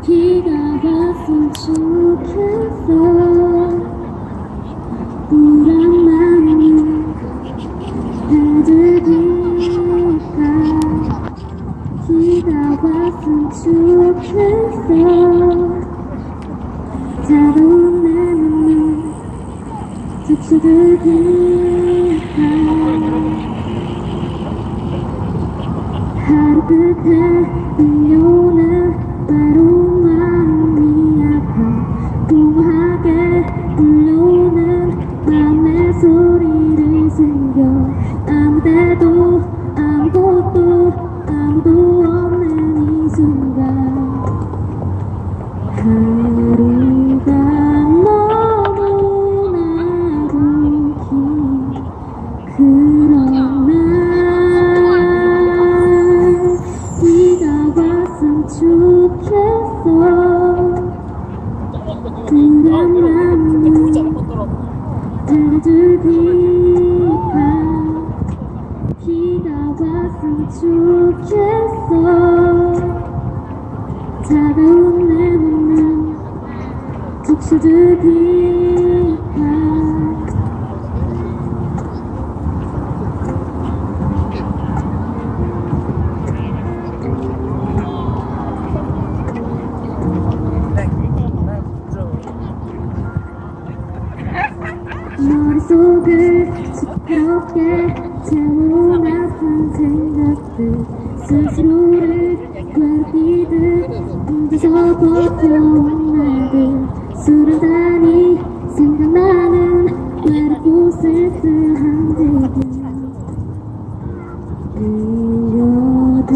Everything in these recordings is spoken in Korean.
비가 왔으면 좋겠어. 우란 마음은 다들릴까. 비가 왔으면 좋겠어. 차가운 내 눈물 적셔들릴까. 하루 끝에 들려오는 바로 마음이 아파. 공허하게 불러오는 맘의 소리를 숨겨. 아무데도 아무것도 아무도 없는 이 순간 하루가 너무나도 긴 그런 날 비가 왔으면 좋겠어. 그런 마음은 달래줄 비가 비가 왔으면 좋겠어. 차가운 내 눈을 적셔줄 비가 머릿속을 시끄럽게 채운 아픈 생각들 스스로를 괴롭히듯 혼자서 버텨온 날들 술 한잔이 생각나는 외롭고 쓸쓸한 지금 이어든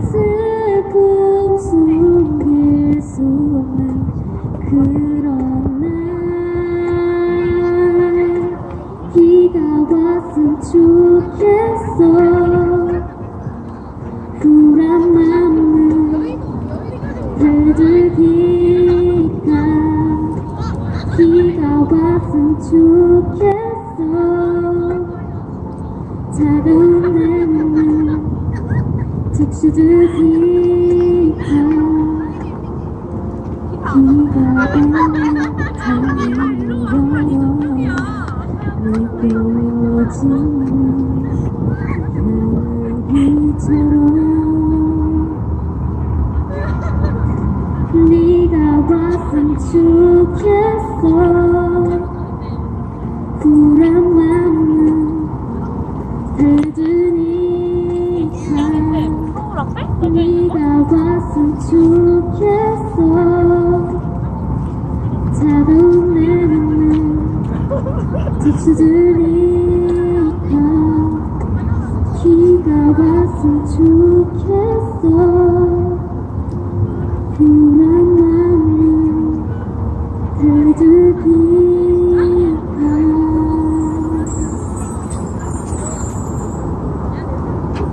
슬픔 숨길 수 없는 그런 날 비가 왔으면 좋겠어. 불안 마음을 달래줄 비가 비가 왔으면 좋겠어. 차가운 내 눈을 적셔줄 비가 비가 오면 잠들어요. 느껴지는 향기처럼 네가 왔으면 좋겠어. 불안 마음은 달래주니까 네가 왔으면 좋겠어. 차가운 내 눈을 적셔주니까 비가 왔으면 좋겠어. 불안 마음을 달래줄 비